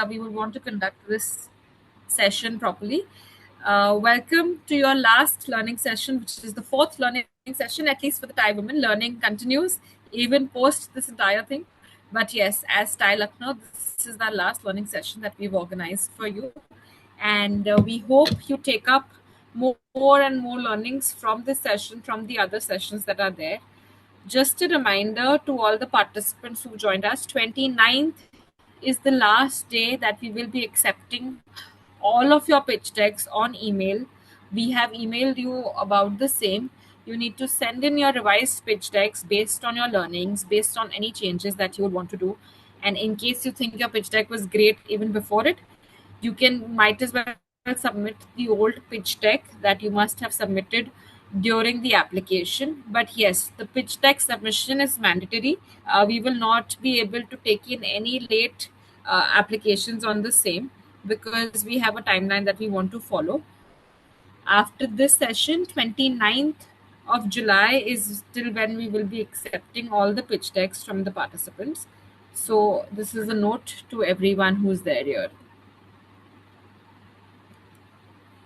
we would want to conduct this session properly. Welcome to your last learning session, which is the fourth learning session, at least for the Thai women. Learning continues even post this entire thing. But yes, as Thai Lucknow, this is the last learning session that we've organized for you. And we hope you take up more and more learnings from this session, from the other sessions that are there. Just a reminder to all the participants who joined us, 29th is the last day that we will be accepting all of your pitch decks on email. We have emailed you about the same. You need to send in your revised pitch decks based on your learnings, based on any changes that you would want to do. And in case you think your pitch deck was great even before it, you might as well submit the old pitch deck that you must have submitted during the application. But yes, the pitch deck submission is mandatory. We will not be able to take in any late applications on the same, because we have a timeline that we want to follow. After this session, 29th of July is till when we will be accepting all the pitch decks from the participants. So this is a note to everyone who's there here.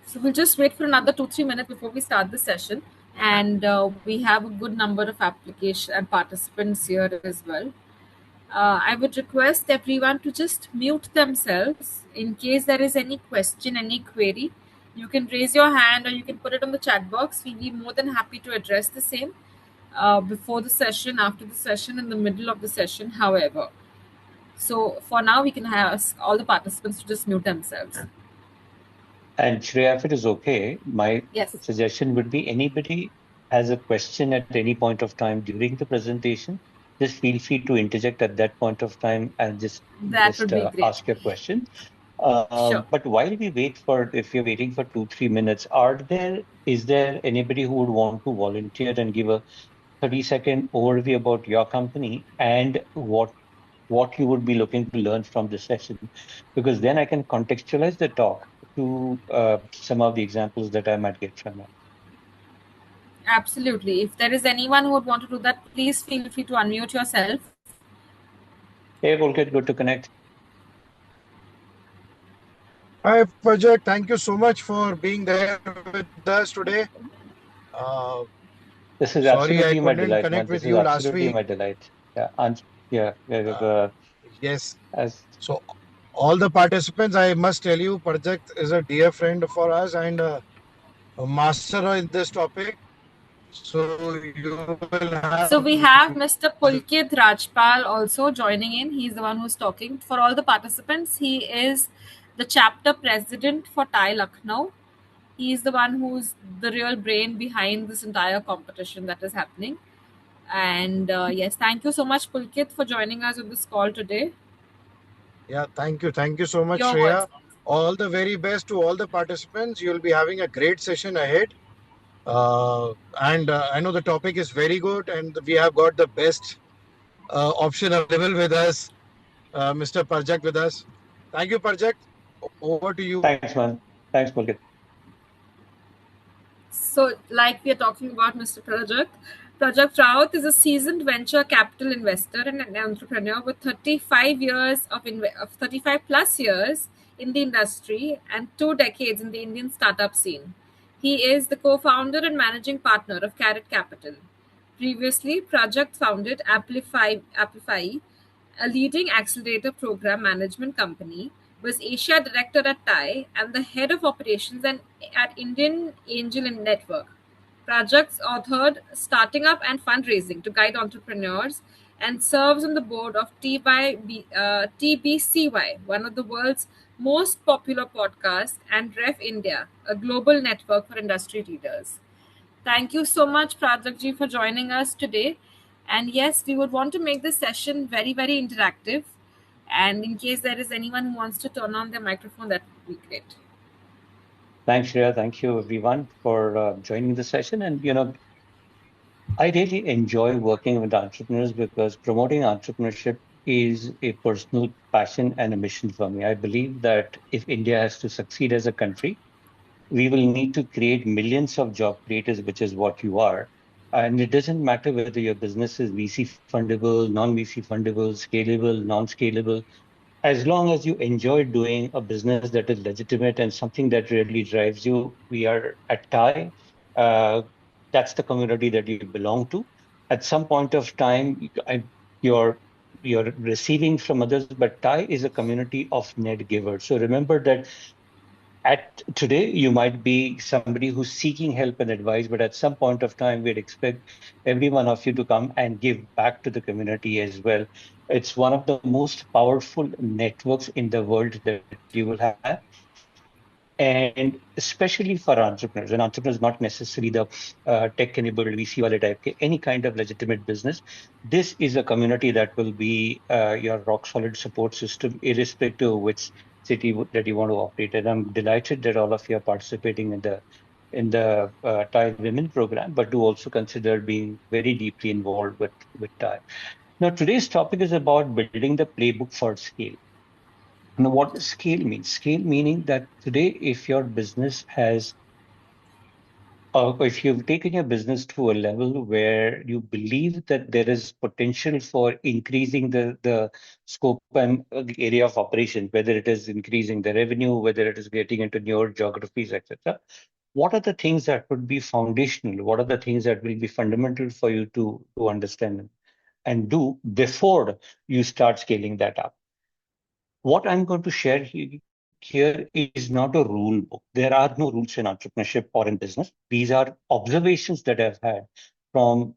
So we'll just wait for another 2-3 minutes before we start the session. And we have a good number of application and participants here as well. I would request everyone to just mute themselves in case there is any question, any query. You can raise your hand or you can put it on the chat box. We'll be more than happy to address the same before the session, after the session, in the middle of the session, however. So for now, we can ask all the participants to just mute themselves. And Shreya, if it is okay, my suggestion would be anybody has a question at any point of time during the presentation, just feel free to interject at that point of time and just ask your question. Sure. But while we wait if you're waiting for 2-3 minutes, is there anybody who would want to volunteer and give a 30-second overview about your company and what you would be looking to learn from this session? Because then I can contextualize the talk to some of the examples that I might get from it. Absolutely. If there is anyone who would want to do that, please feel free to unmute yourself. Hey, Volkit, good to connect. Hi, Prajakt. Thank you so much for being there with us today. This is absolutely my delight, man. This is absolutely my delight. Yes. So all the participants, I must tell you, Prajakt is a dear friend for us and a master in this topic. So you will have. So we have Mr. Pulkit Rajpal also joining in. He's the one who's talking. For all the participants, he is the chapter president for Thai Lucknow. He is the one who's the real brain behind this entire competition that is happening. And yes, thank you so much, Pulkit, for joining us on this call today. Yeah, thank you. Thank you so much, Shreya. All the very best to all the participants. You'll be having a great session ahead. And I know the topic is very good and we have got the best option available with us, Mr. Prajakt with us. Thank you, Prajakt. Over to you. Thanks, man. Thanks, Pulkit. So, like we are talking about Mr. Prajakt Raut is a seasoned venture capital investor and an entrepreneur with 35 plus years in the industry and 2 decades in the Indian startup scene. He is the co-founder and managing partner of Caret Capital. Previously, Prajakt founded Amplify, a leading accelerator program management company, was Asia Director at Thai and the Head of Operations at Indian Angel Network. Prajakt's authored Starting Up and Fundraising to Guide Entrepreneurs and serves on the board of TBCY, one of the world's most popular podcasts, and Ref India, a global network for industry leaders. Thank you so much, Prajaktji, for joining us today. And yes, we would want to make this session very, very interactive. And in case there is anyone who wants to turn on their microphone, that would be great. Thanks, Shreya. Thank you, everyone, for joining the session. And, I really enjoy working with entrepreneurs because promoting entrepreneurship is a personal passion and a mission for me. I believe that if India has to succeed as a country, we will need to create millions of job creators, which is what you are. And it doesn't matter whether your business is VC fundable, non-VC fundable, scalable, non-scalable. as long as you enjoy doing a business that is legitimate and something that really drives you, we are at TIE. Uh, that's the community that you belong to. At some point of time, you're you're receiving from others, but TIE is a community of net givers. So remember that at today you might be somebody who's seeking help and advice, but at some point of time we'd expect every one of you to come and give back to the community as well. It's one of the most powerful networks in the world that you will have, and especially for entrepreneurs. And entrepreneurs not necessarily the tech-enabled VC wale type ke, any kind of legitimate business. This is a community that will be your rock solid support system, irrespective of which that you want to operate. And I'm delighted that all of you are participating in the Thai Women program, but do also consider being very deeply involved with Thai. Now, today's topic is about building the playbook for scale. Now, what does scale mean? Scale meaning that today, if your business has, if you've taken your business to a level where you believe that there is potential for increasing the scope and the area of operation, whether it is increasing the revenue, whether it is getting into newer geographies, etc. What are the things that would be foundational? What are the things that will be fundamental for you to understand and do before you start scaling that up? What I'm going to share here is not a rule book. There are no rules in entrepreneurship or in business. These are observations that I've had from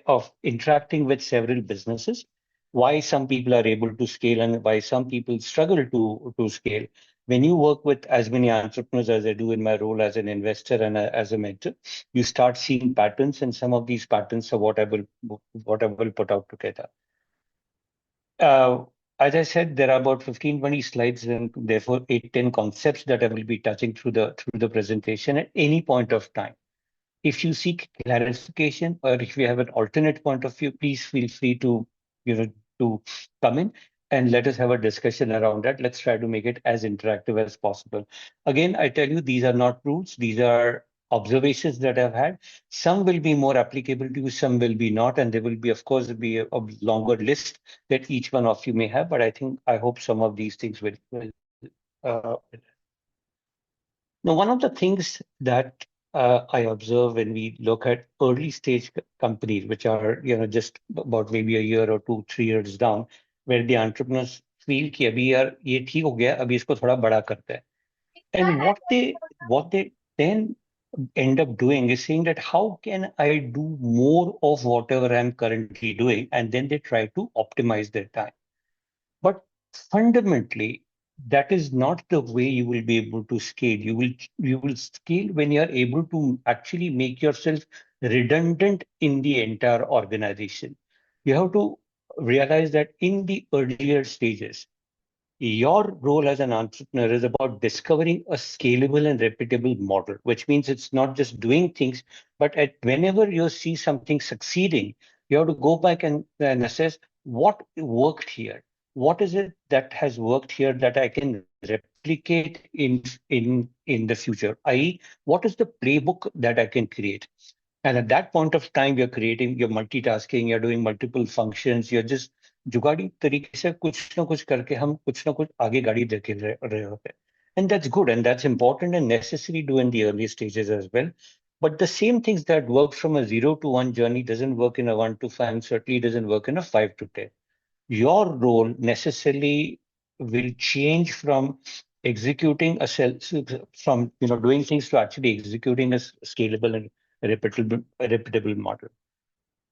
of interacting with several businesses, why some people are able to scale and why some people struggle to scale. When you work with as many entrepreneurs as I do in my role as an investor and as a mentor, you start seeing patterns, and some of these patterns are what I will put out together. Uh, as I said, there are about 15, 20 slides and therefore 8, 10 concepts that I will be touching through the presentation at any point of time. If you seek clarification or if you have an alternate point of view, please feel free you know, to come in and let us have a discussion around that. Let's try to make it as interactive as possible. Again, I tell you, these are not rules. These are observations that I've had. Some will be more applicable to you, some will be not, and there will be, of course, be a longer list that each one of you may have. But I hope some of these things will now, one of the things that I observe when we look at early stage companies, which are just about maybe a year or 2, 3 years down, where the entrepreneurs feel कि अभी यार ये ठीक हो गया, अभी इसको थोड़ा बड़ा करते हैं. And what they then end up doing is saying that how can I do more of whatever I'm currently doing, and then they try to optimize their time. But fundamentally, that is not the way you will be able to scale. You will scale when you are able to actually make yourself redundant in the entire organization. You have to realize that in the earlier stages, your role as an entrepreneur is about discovering a scalable and repeatable model, which means it's not just doing things, but whenever you see something succeeding, you have to go back and assess what worked here. What is it that has worked here that I can replicate in the future? I.e., what is the playbook that I can create? And at that point of time, you're multitasking, you're doing multiple functions, you're just जुगाड़ी तरीके से कुछ ना कुछ करके हम कुछ ना कुछ आगे गाड़ी लेके रहे होते हैं. And that's good and that's important and necessary to do in the early stages as well. But the same things that work from a 0 to 1 journey doesn't work in a 1 to 5, and certainly doesn't work in a 5 to 10. Your role necessarily will change from executing from doing things to actually executing a scalable and repeatable model.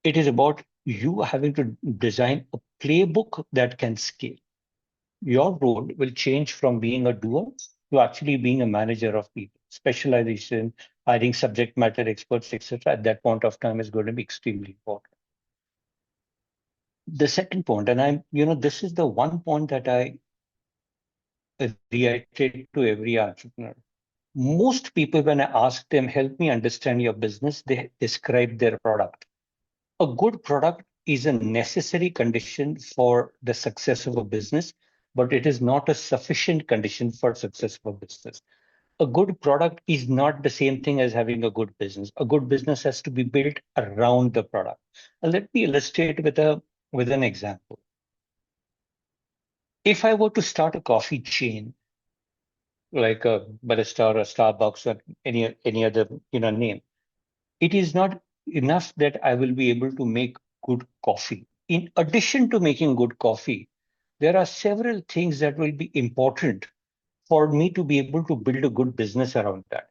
It is about you having to design a playbook that can scale. Your role will change from being a doer to actually being a manager of people. Specialization, hiring subject matter experts, etc. At that point of time is going to be extremely important. The second point, and this is the one point that I reiterate to every entrepreneur. Most people, when I ask them, help me understand your business, they describe their product. A good product is a necessary condition for the success of a business, but it is not a sufficient condition for success of a business. A good product is not the same thing as having a good business. A good business has to be built around the product. Let me illustrate with an example. If I were to start a coffee chain, like a Barista or a Starbucks or any other name, it is not enough that I will be able to make good coffee. In addition to making good coffee, there are several things that will be important for me to be able to build a good business around that.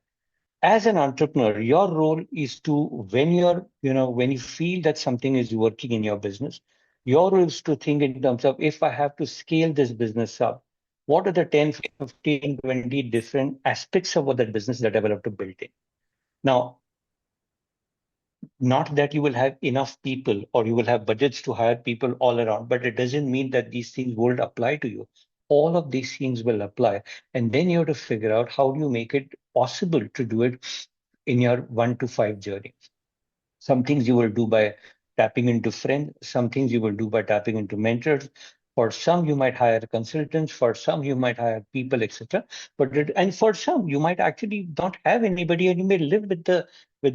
As an entrepreneur, your role is to, when you feel that something is working in your business, your role is to think in terms of, if I have to scale this business up, what are the 10, 15, 20 different aspects of what that business that I will have to build in? Now, not that you will have enough people or you will have budgets to hire people all around, but it doesn't mean that these things won't apply to you. All of these things will apply. And then you have to figure out how do you make it possible to do it in your 1 to 5 journey. Some things you will do by tapping into friends, some things you will do by tapping into mentors. For some, you might hire consultants, for some, you might hire people, etc. And for some, you might actually not have anybody and you may live with the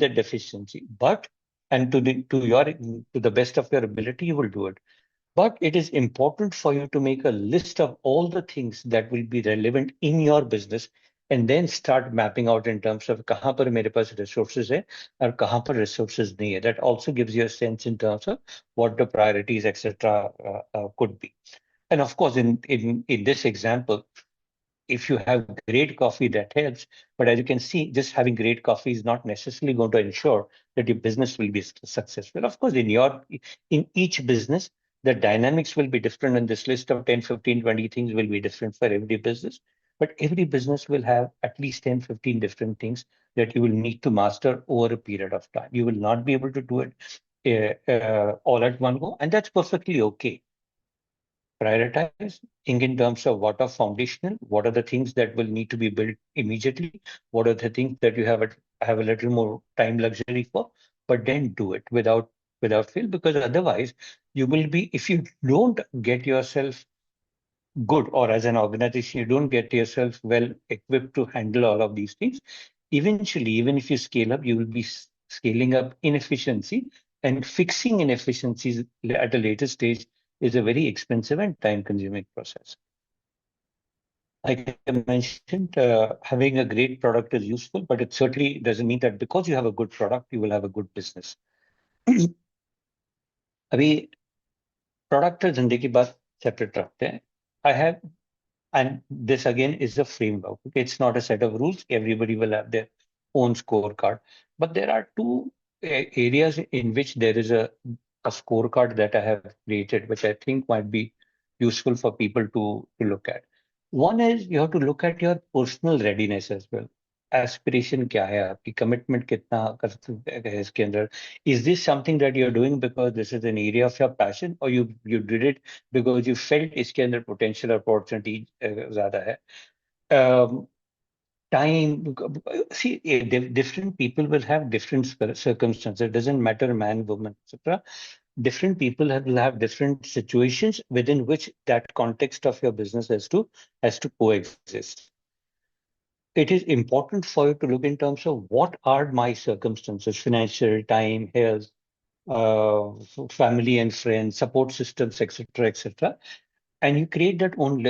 deficiency. But and to the best of your ability, you will do it. But it is important for you to make a list of all the things that will be relevant in your business and then start mapping out in terms of kahan par mere paas resources hai or kahan par resources nahi hai. That also gives you a sense in terms of what the priorities, etc., could be. And of course, in this example, if you have great coffee, that helps. But as you can see, just having great coffee is not necessarily going to ensure that your business will be successful. Of course, in each business, the dynamics will be different, and this list of 10, 15, 20 things will be different for every business. But every business will have at least 10, 15 different things that you will need to master over a period of time. You will not be able to do it all at one go, and that's perfectly okay. Prioritize, think in terms of what are foundational, what are the things that will need to be built immediately, what are the things that you have a little more time luxury for, but then do it without fail, because otherwise you will be, if you don't get yourself good, or as an organization you don't get yourself well equipped to handle all of these things, eventually, even if you scale up, you will be scaling up inefficiency, and fixing inefficiencies at a later stage is a very expensive and time-consuming process. Like I mentioned, having a great product is useful, but it certainly doesn't mean that because you have a good product, you will have a good business. अभी product और धंधे की बात separate रखते हैं. I have, and this again is a framework. Okay? It's not a set of rules. Everybody will have their own scorecard. But there are two areas in which there is a scorecard that I have created, which I think might be useful for people to look at. One is you have to look at your personal readiness as well. Aspiration क्या है आपकी, commitment कितना कर सकते हैं इसके अंदर. Is this something that you're doing because this is an area of your passion, or you did it because you felt इसके अंदर potential opportunity ज़्यादा है. Time, see, different people will have different circumstances. It doesn't matter man, woman, etc. Different people will have different situations within which that context of your business has to coexist. It is important for you to look in terms of what are my circumstances: financial, time, health, family and friends, support systems, etc., etc. And you create that own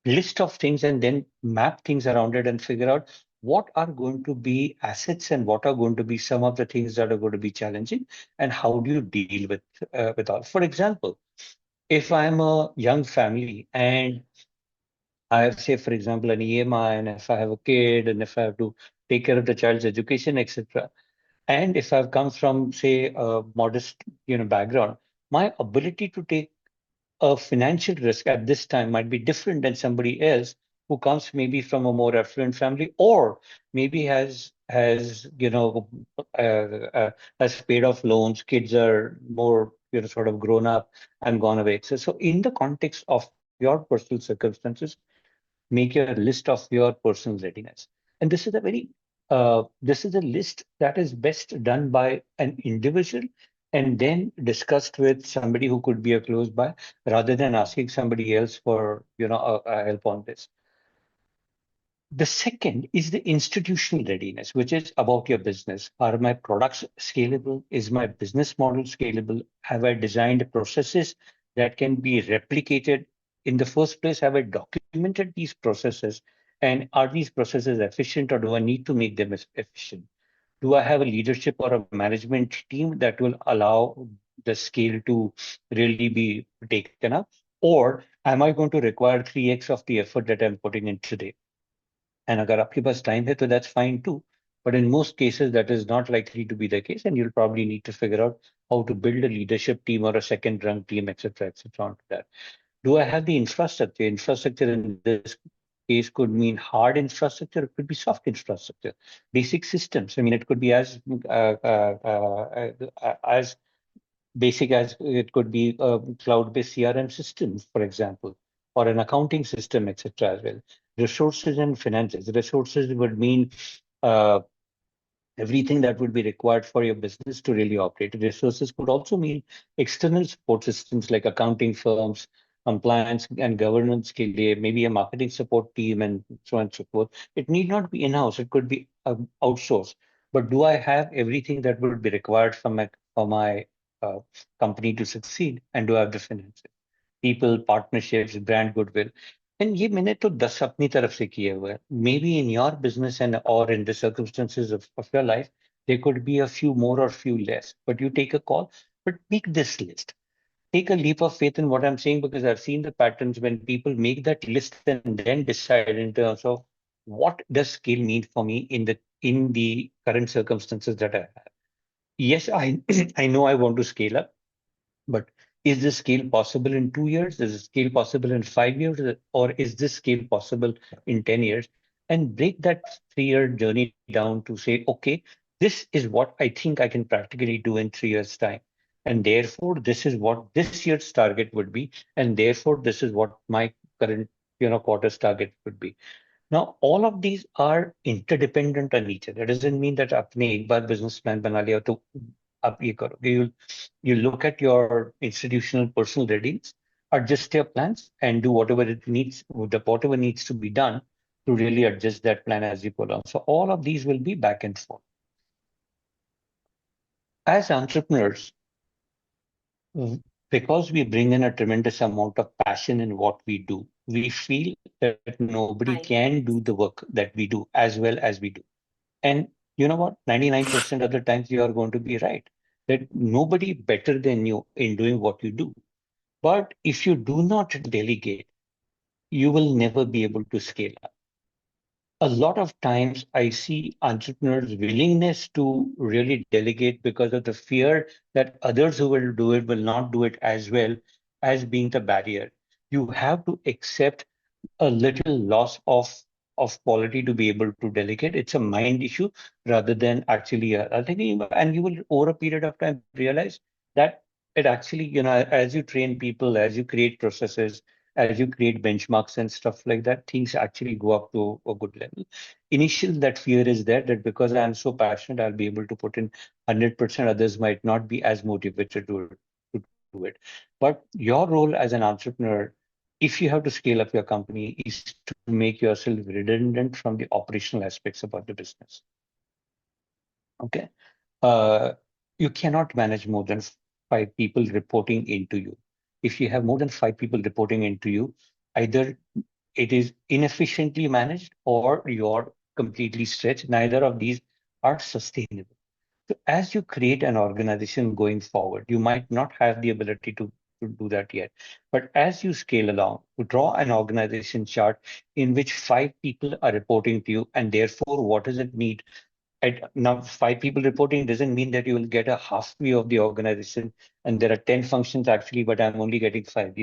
list of things and then map things around it and figure out what are going to be assets and what are going to be some of the things that are going to be challenging, and how do you deal with all. For example, if I'm a young family and I have, say, for example, an EMI, and if I have a kid, and if I have to take care of the child's education, etc., and if I've come from, say, a modest, background, my ability to take a financial risk at this time might be different than somebody else who comes maybe from a more affluent family, or maybe has paid off loans, kids are more sort of grown up and gone away. So in the context of your personal circumstances, make a list of your personal readiness. And this is a list that is best done by an individual and then discussed with somebody who could be a close by, rather than asking somebody else for help on this. The second is the institutional readiness, which is about your business. Are my products scalable? Is my business model scalable? Have I designed processes that can be replicated in the first place? Have I documented these processes? And are these processes efficient, or do I need to make them efficient? Do I have a leadership or a management team that will allow the scale to really be taken up? Or am I going to require 3x of the effort that I'm putting in today? And agar aapke paas time hai, to that's fine too. But in most cases, that is not likely to be the case, and you'll probably need to figure out how to build a leadership team or a second rung team, etc., onto that. Do I have the infrastructure? Infrastructure in this case could mean hard infrastructure, it could be soft infrastructure, basic systems. I mean, it could be as basic as it could be a cloud-based CRM system, for example, or an accounting system, etc. as well. Resources and finances. Resources would mean uh, everything that would be required for your business to really operate. Resources could also mean external support systems like accounting firms, compliance and governance, maybe a marketing support team, and so on and so forth. It need not be in-house, it could be outsourced. But do I have everything that would be required for my uh, company to succeed? And do I have the finances? People, partnerships, brand goodwill. And ये मैंने तो 10 अपनी तरफ से किए हुए हैं. Maybe in your business and or in the circumstances of your life, there could be a few more or few less. But you take a call, but make this list. Take a leap of faith in what I'm saying, because I've seen the patterns when people make that list and then decide in terms of what does scale mean for me in the current circumstances that I have. Yes, I I know I want to scale up, but is this scale possible in 2 years? Is this scale possible in 5 years? Or is this scale possible in 10 years? And break that 3 year journey down to say, okay, this is what I think I can practically do in 3 years' time. And therefore, this is what this year's target would be. And therefore, this is what my current quarter's target would be. Now, all of these are interdependent on each other. That doesn't mean that आपने एक बार business plan बना लिया तो आप ये करोगे. You look at your institutional personal readiness, adjust your plans, and do whatever needs to be done to really adjust that plan as you go along. So all of these will be back and forth. As entrepreneurs, because we bring in a tremendous amount of passion in what we do, we feel that nobody can do the work that we do as well as we do. And you know what? 99% of the times you are going to be right. That nobody better than you in doing what you do. But if you do not delegate, you will never be able to scale up. A lot of times I see entrepreneurs' willingness to really delegate because of the fear that others who will do it will not do it as well as being the barrier. You have to accept a little loss of quality to be able to delegate. It's a mind issue rather than actually I think and you will over a period of time realize that it actually, as you train people, as you create processes, as you create benchmarks and stuff like that, things actually go up to a good level. Initial that fear is there that because I'm so passionate, I'll be able to put in 100%, others might not be as motivated to do it. But your role as an entrepreneur, if you have to scale up your company, is to make yourself redundant from the operational aspects about the business. Okay. Uh, you cannot manage more than 5 people reporting into you. If you have more than 5 people reporting into you, either it is inefficiently managed or you're completely stretched. Neither of these are sustainable. So as you create an organization going forward, you might not have the ability to do that yet. But as you scale along, to draw an organization chart in which 5 people are reporting to you, and therefore, what does it need? Now, 5 people reporting doesn't mean that you will get a half view of the organization and there are 10 functions actually, but I'm only getting 5.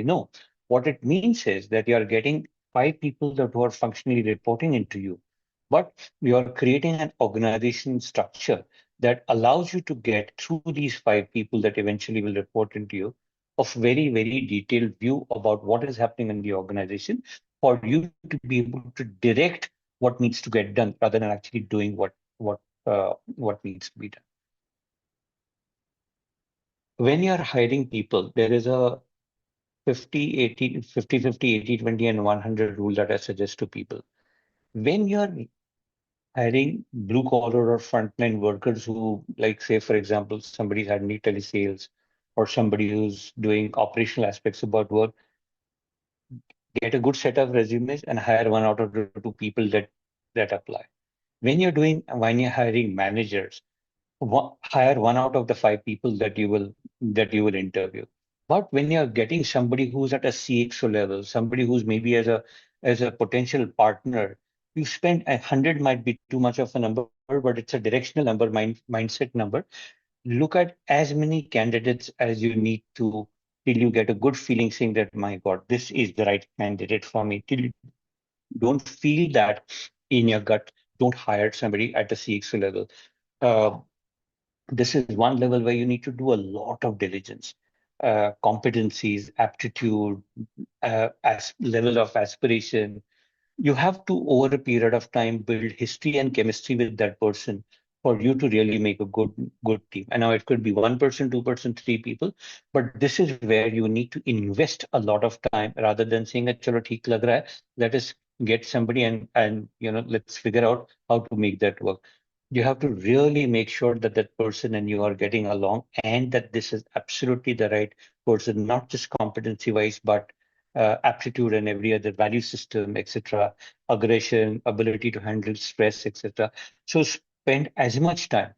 What it means is that you are getting 5 people that who are functionally reporting into you, but you are creating an organization structure that allows you to get through these 5 people that eventually will report into you of very, very detailed view about what is happening in the organization for you to be able to direct what needs to get done rather than actually doing what needs to be done. When you're hiring people, there is a 50-50, 80-20, and 100 rule that I suggest to people. When you're hiring blue collar or frontline workers who, like, say, for example, somebody's had telesales or somebody who's doing operational aspects about work, get a good set of resumes and hire one out of the two people that apply. When you're hiring managers, hire one out of the five people that you will interview. But when you're getting somebody who's at a CXO level, somebody who's maybe as a potential partner, you spend 100 might be too much of a number, but it's a directional number, mindset number. Look at as many candidates as you need to till you get a good feeling saying that, my God, this is the right candidate for me. Till you don't feel that in your gut, don't hire somebody at the CXO level. Uh, this is one level where you need to do a lot of diligence, competencies, aptitude, as level of aspiration. You have to, over a period of time, build history and chemistry with that person for you to really make a good team. And now it could be one person, two-person, three people, but this is where you need to invest a lot of time rather than saying, "Chalo, theek lag raha hai. Let us get somebody and let's figure out how to make that work." You have to really make sure that that person and you are getting along, and that this is absolutely the right person, not just competency wise, but aptitude and every other value system, etc., aggression, ability to handle stress, etc. So spend as much time,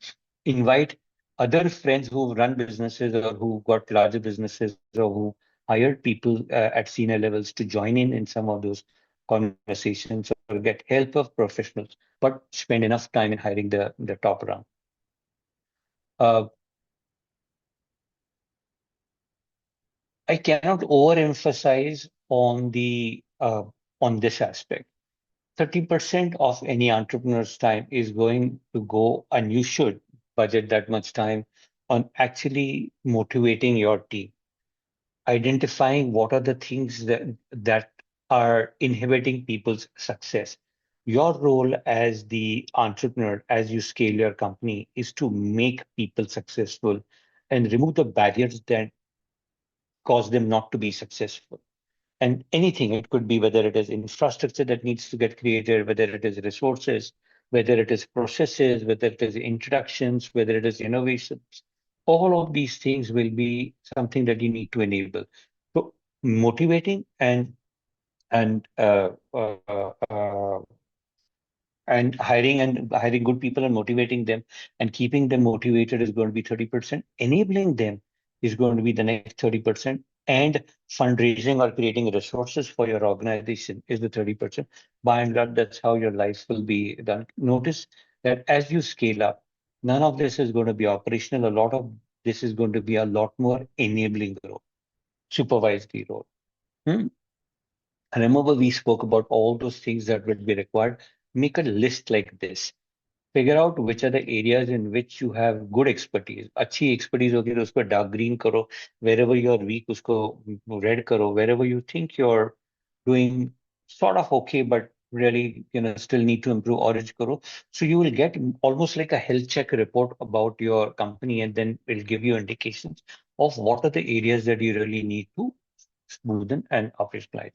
invite other friends who run businesses or who got larger businesses or who hired people at senior levels to join in some of those conversations or get help of professionals, but spend enough time in hiring the top rung. Uh, I cannot overemphasize on this aspect. 30% of any entrepreneur's time is going to go, and you should budget that much time on actually motivating your team, identifying what are the things that are inhibiting people's success. Your role as the entrepreneur, as you scale your company, is to make people successful and remove the barriers that cause them not to be successful. And anything, it could be whether it is infrastructure that needs to get created, whether it is resources, whether it is processes, whether it is introductions, whether it is innovations. All of these things will be something that you need to enable. So motivating and hiring good people and motivating them and keeping them motivated is going to be 30%. Enabling them is going to be the next 30%. And fundraising or creating resources for your organization is the 30%. By and large, that's how your life will be done. Notice that as you scale up, none of this is going to be operational. A lot of this is going to be a lot more enabling role, supervisory role. Hmm. Remember, we spoke about all those things that would be required. Make a list like this. Figure out which are the areas in which you have good expertise. अच्छी expertise होगी तो उसको dark green करो. Wherever you're weak, उसको red करो. Wherever you think you're doing sort of okay, but really, still need to improve, orange karo. So you will get almost like a health check report about your company, and then it'll give you indications of what are the areas that you really need to smoothen and operationalize.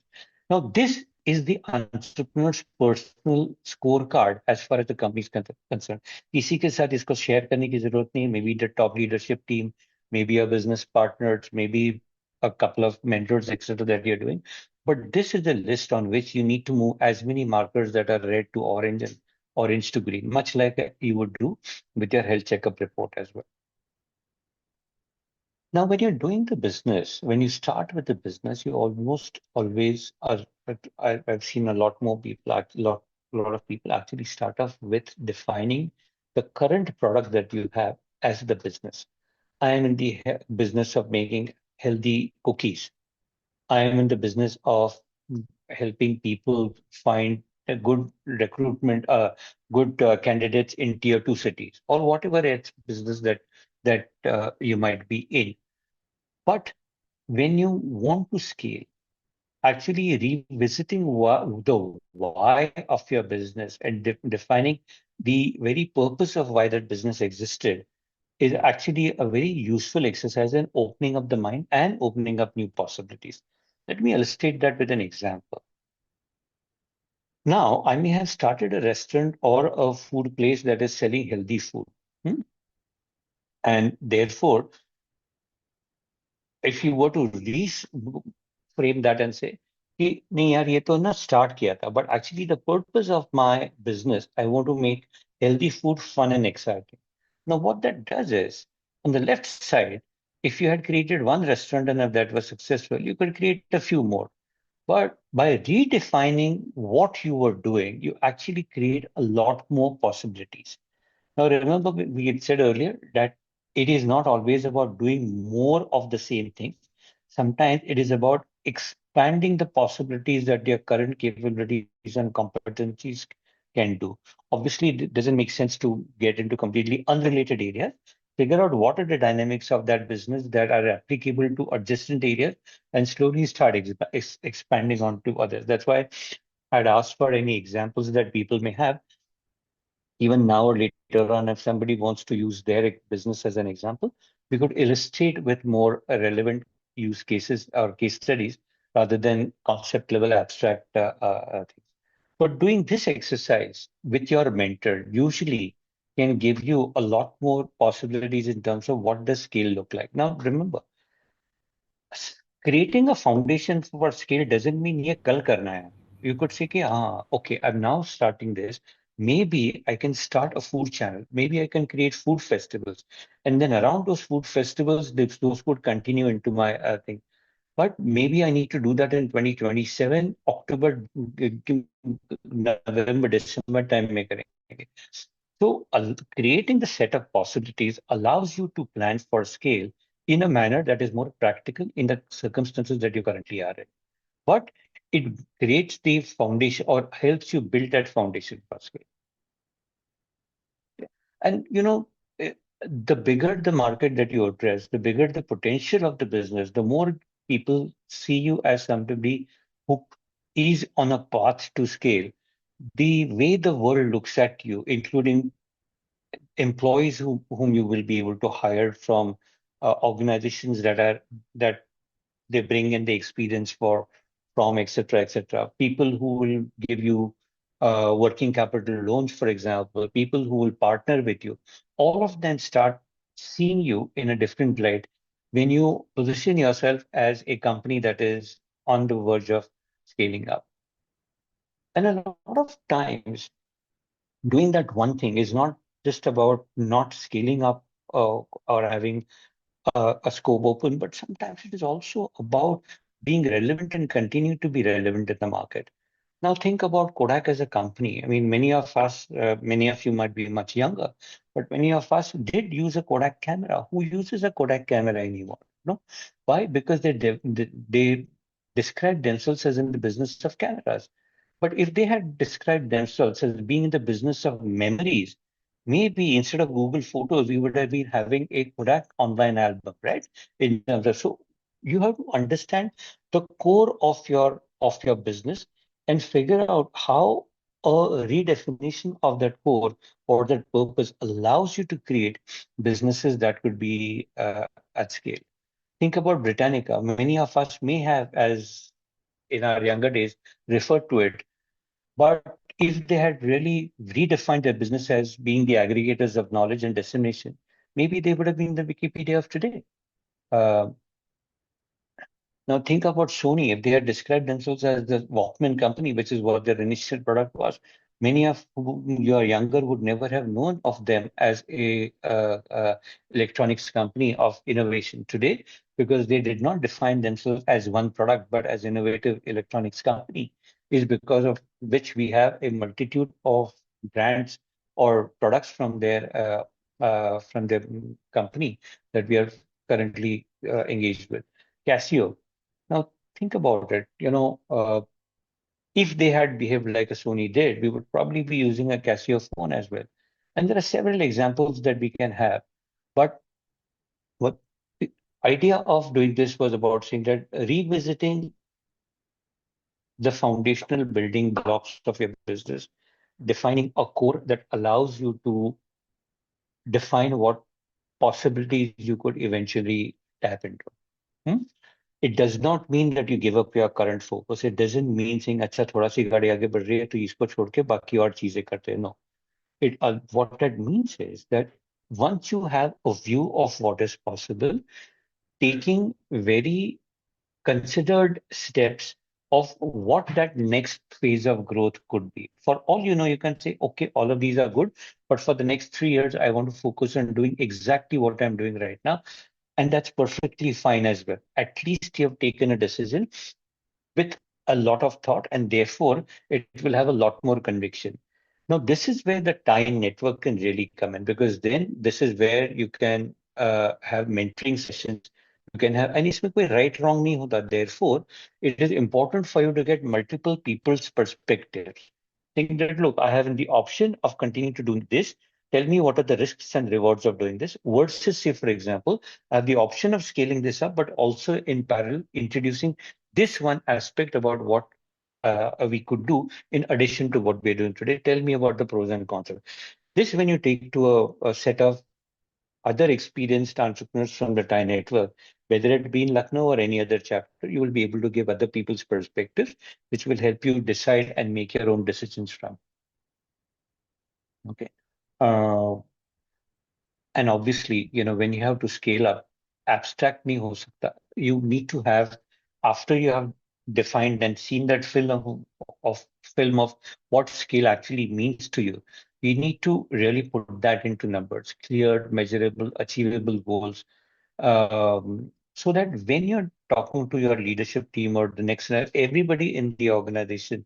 Now, this is the entrepreneur's personal scorecard as far as the company is concerned. किसी के साथ इसको share करने की जरूरत नहीं. Maybe the top leadership team, maybe your business partners, maybe a couple of mentors, etc., that you're doing. But this is the list on which you need to move as many markers that are red to orange and orange to green, much like you would do with your health checkup report as well. Now, when you're doing the business, when you start with the business, you almost always are. I've seen a lot more people, a lot of people actually start off with defining the current product that you have as the business. I am in the business of making healthy cookies. I am in the business of helping people find a good recruitment, good candidates in tier two cities, or whatever it's business that you might be in. But when you want to scale, actually revisiting the why of your business and defining the very purpose of why that business existed is actually a very useful exercise in opening up the mind and opening up new possibilities. Let me illustrate that with an example. Now, I may have started a restaurant or a food place that is selling healthy food. And therefore, if you were to reframe that and say, कि नहीं यार ये तो ना start किया था, but actually the purpose of my business, I want to make healthy food fun and exciting. Now what that does is, on the left side, if you had created one restaurant and if that was successful, you could create a few more. But by redefining what you were doing, you actually create a lot more possibilities. Now, remember, we had said earlier that it is not always about doing more of the same thing. Sometimes it is about expanding the possibilities that your current capabilities and competencies can do. Obviously, it doesn't make sense to get into completely unrelated areas. Figure out what are the dynamics of that business that are applicable to adjacent areas and slowly start expanding onto others. That's why I'd asked for any examples that people may have even now or later on, if somebody wants to use their business as an example, we could illustrate with more relevant use cases or case studies rather than concept level abstract things. But doing this exercise with your mentor usually can give you a lot more possibilities in terms of what does scale look like. Now, remember, creating a foundation for scale doesn't mean ये कल करना है. You could say कि okay, I'm now starting this. Maybe I can start a food channel. Maybe I can create food festivals, and then around those food festivals, those could continue into my thing. But maybe I need to do that in 2027 October, November, December time में करेंगे. So creating the set of possibilities allows you to plan for scale in a manner that is more practical in the circumstances that you currently are in. But it creates the foundation or helps you build that foundation for scale. And the bigger the market that you address, the bigger the potential of the business, the more people see you as somebody who is on a path to scale. The way the world looks at you, including employees whom you will be able to hire from organizations that they bring in the experience from etc. People who will give you working capital loans, for example, people who will partner with you, all of them start seeing you in a different light when you position yourself as a company that is on the verge of scaling up. And a lot of times doing that one thing is not just about not scaling up or having a scope open, but sometimes it is also about being relevant and continue to be relevant in the market. Now think about Kodak as a company. I mean, many of us, many of you might be much younger, but many of us did use a Kodak camera. Who uses a Kodak camera anymore? No, why? Because they describe themselves as in the business of cameras. But if they had described themselves as being in the business of memories, maybe instead of Google Photos, we would have been having a Kodak online album, right? In terms of, so you have to understand the core of your business and figure out how a redefinition of that core or that purpose allows you to create businesses that could be at scale. Think about Britannica. Many of us may have, as in our younger days, referred to it, but if they had really redefined their business as being the aggregators of knowledge and dissemination, maybe they would have been the Wikipedia of today. Uh, Now think about Sony. If they had described themselves as the Walkman company, which is what their initial product was, many of you are younger would never have known of them as a electronics company of innovation today, because they did not define themselves as one product, but as innovative electronics company, is because of which we have a multitude of brands or products from their company that we are currently engaged with. Casio. Now, think about it. If they had behaved like a Sony did, we would probably be using a Casio phone as well. And there are several examples that we can have. But what the idea of doing this was about saying that revisiting the foundational building blocks of your business, defining a core that allows you to define what possibilities you could eventually tap into. Hmm? It does not mean that you give up your current focus. It doesn't mean saying, अच्छा थोड़ा सी गाड़ी आगे बढ़ रही है तो इसको छोड़ के बाकी और चीजें करते हैं. No. What that means is that once you have a view of what is possible, taking very considered steps of what that next phase of growth could be. For all you know, you can say, okay, all of these are good, but for the next 3 years, I want to focus on doing exactly what I'm doing right now. And that's perfectly fine as well. At least you have taken a decision with a lot of thought, and therefore it will have a lot more conviction. Now, this is where the tie network can really come in, because then this is where you can have mentoring sessions. You can have, and इसमें कोई right wrong नहीं होता. Therefore, it is important for you to get multiple people's perspectives. Think that, look, I have the option of continuing to do this. Tell me what are the risks and rewards of doing this. Versus, say, for example, I have the option of scaling this up, but also in parallel introducing this one aspect about what we could do in addition to what we're doing today. Tell me about the pros and cons of it. This, when you take to a set of other experienced entrepreneurs from the Thai network, whether it be in Lucknow or any other chapter, you will be able to give other people's perspectives, which will help you decide and make your own decisions from. Okay. Uh, and obviously, when you have to scale up, abstract nahi ho sakta. You need to have, after you have defined and seen that film of what scale actually means to you, you need to really put that into numbers, clear, measurable, achievable goals, so that when you're talking to your leadership team or the next, everybody in the organization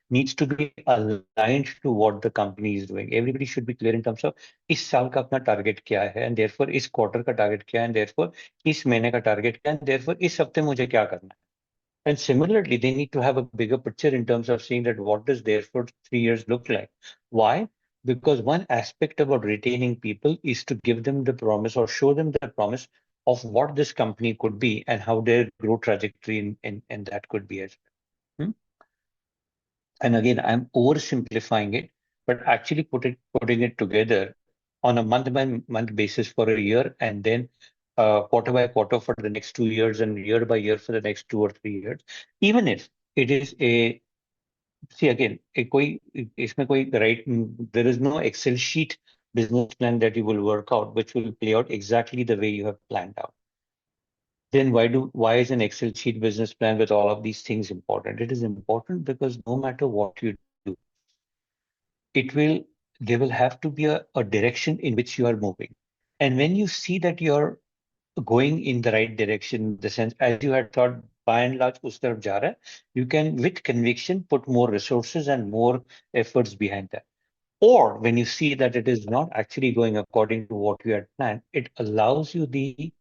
needs to be aligned to what the company is doing. Everybody should be clear in terms of इस साल का अपना target क्या है, and therefore इस quarter का target क्या है, and therefore इस महीने का टारगेट क्या है, and therefore इस हफ्ते मुझे क्या करना है. And similarly, they need to have a bigger picture in terms of saying that what does therefore 3 years look like. Why? Because one aspect about retaining people is to give them the promise or show them the promise of what this company could be and how their growth trajectory in that could be as well. And again, I'm oversimplifying it, but actually putting it together on a month-by-month basis for a year, and then quarter by quarter for the next 2 years, and year by year for the next 2 or 3 years. Even if it is see again, इसमें कोई right, there is no Excel sheet business plan that you will work out, which will play out exactly the way you have planned out. Then why is an Excel sheet business plan with all of these things important? It is important because no matter what you do, there will have to be a direction in which you are moving. And when you see that you're going in the right direction, in the sense as you had thought, by and large, us taraf ja raha hai, you can with conviction put more resources and more efforts behind that. Or when you see that it is not actually going according to what you had planned, it allows you the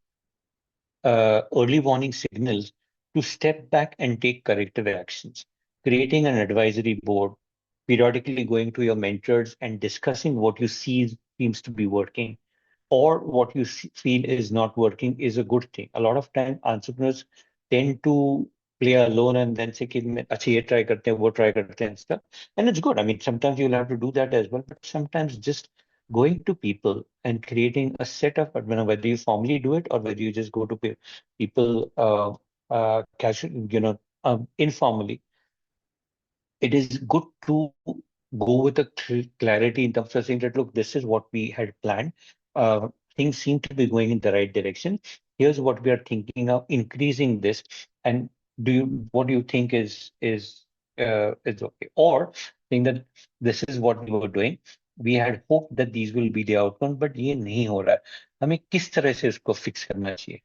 early warning signals to step back and take corrective actions. Creating an advisory board, periodically going to your mentors and discussing what you see seems to be working or what you feel is not working is a good thing. A lot of time entrepreneurs tend to play alone and then say, कि अच्छा ये try करते हैं, वो try करते हैं and stuff. And it's good. I mean, sometimes you'll have to do that as well, but sometimes just going to people and creating a set of, whether you formally do it or whether you just go to people casual, informally, it is good to go with a clarity in terms of saying that, look, this is what we had planned. Things seem to be going in the right direction. Here's what we are thinking of increasing this. And what do you think is okay? Or saying that this is what we were doing. We had hoped that these will be the outcome, but ये नहीं हो रहा है. हमें किस तरह से इसको fix करना चाहिए?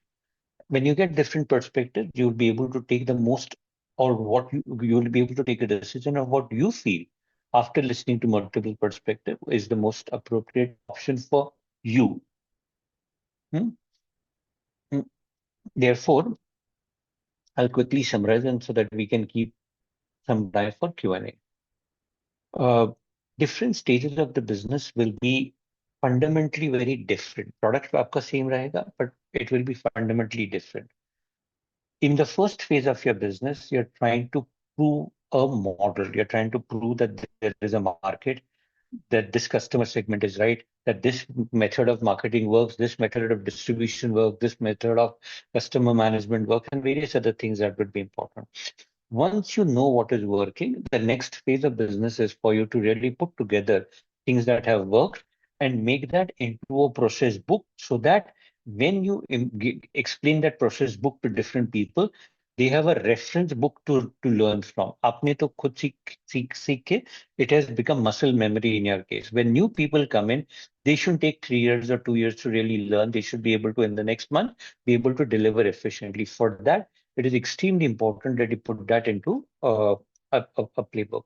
When you get different perspectives, you'll be able to take the most, or you'll be able to take a decision of what you feel after listening to multiple perspectives is the most appropriate option for you. Hmm? Hmm. Therefore, I'll quickly summarize and so that we can keep some time for Q&A. Different stages of the business will be fundamentally very different. Product आपका same रहेगा, but it will be fundamentally different. In the first phase of your business, you're trying to prove a model. You're trying to prove that there is a market, that this customer segment is right, that this method of marketing works, this method of distribution works, this method of customer management works, and various other things that would be important. Once you know what is working, the next phase of business is for you to really put together things that have worked and make that into a process book so that when you explain that process book to different people, they have a reference book to learn from. आपने तो खुद सीख के, it has become muscle memory in your case. When new people come in, they shouldn't take 3 years or 2 years to really learn. They should be able to, in the next month, be able to deliver efficiently. For that, it is extremely important that you put that into a playbook.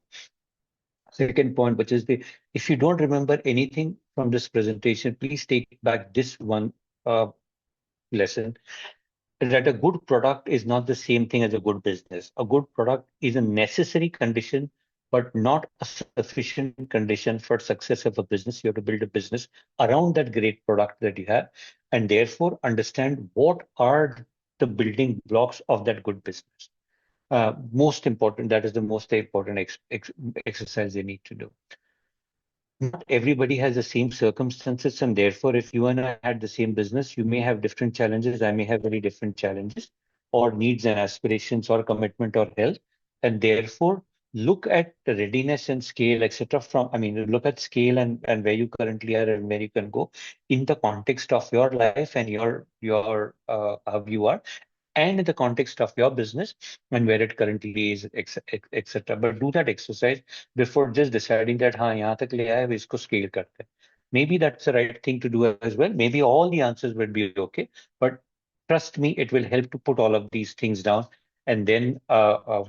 Second point, which is if you don't remember anything from this presentation, please take back this one lesson, that a good product is not the same thing as a good business. A good product is a necessary condition, but not a sufficient condition for success of a business. You have to build a business around that great product that you have, and therefore understand what are the building blocks of that good business. Most important, that is the most important exercise they need to do. Not everybody has the same circumstances, and therefore, if you and I had the same business, you may have different challenges. I may have very different challenges, or needs and aspirations, or commitment, or health, and therefore look at the readiness and scale, etc. Look at scale and where you currently are and where you can go in the context of your life and your how you are, and in the context of your business and where it currently is, etc. But do that exercise before just deciding that, हाँ यहाँ तक ले आया, इसको scale करते हैं. Maybe that's the right thing to do as well. Maybe all the answers would be okay, but trust me, it will help to put all of these things down and then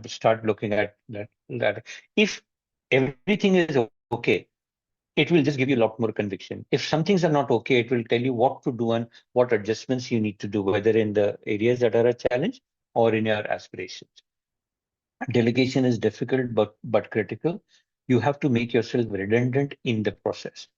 start looking at that. If everything is okay, it will just give you a lot more conviction. If some things are not okay, it will tell you what to do and what adjustments you need to do, whether in the areas that are a challenge or in your aspirations. Delegation is difficult but critical. You have to make yourself redundant in the process.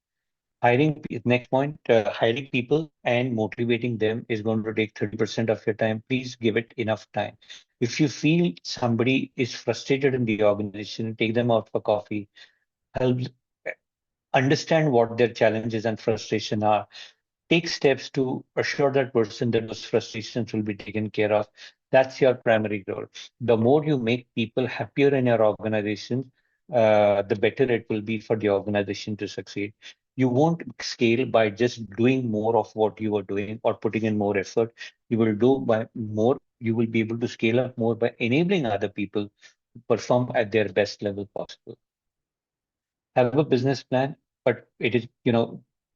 Next point, hiring people and motivating them is going to take 30% of your time. Please give it enough time. If you feel somebody is frustrated in the organization, take them out for coffee, help understand what their challenges and frustration are. Take steps to assure that person that those frustrations will be taken care of. That's your primary goal. The more you make people happier in your organization, the better it will be for the organization to succeed. You won't scale by just doing more of what you are doing or putting in more effort. You will do by more. You will be able to scale up more by enabling other people to perform at their best level possible. Have a business plan, but it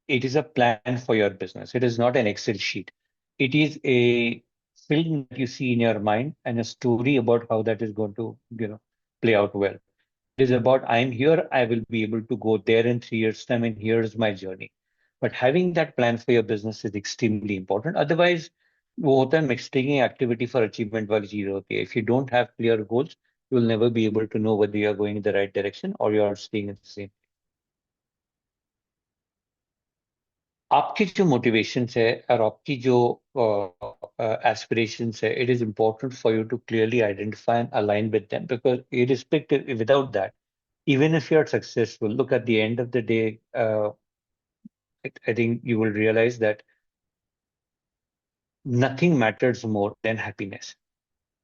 is a plan for your business. It is not an Excel sheet. It is a film that you see in your mind and a story about how that is going to, play out well. It is about, I'm here, I will be able to go there in 3 years' time, and here's my journey. But having that plan for your business is extremely important. Otherwise, वो होता है mixing activity for achievement वाली चीज होती है. If you don't have clear goals, you will never be able to know whether you are going in the right direction or you are staying in the same. आपकी जो motivations है और आपकी जो aspirations है, it is important for you to clearly identify and align with them, because irrespective, without that, even if you are successful, look, at the end of the day, I think you will realize that nothing matters more than happiness.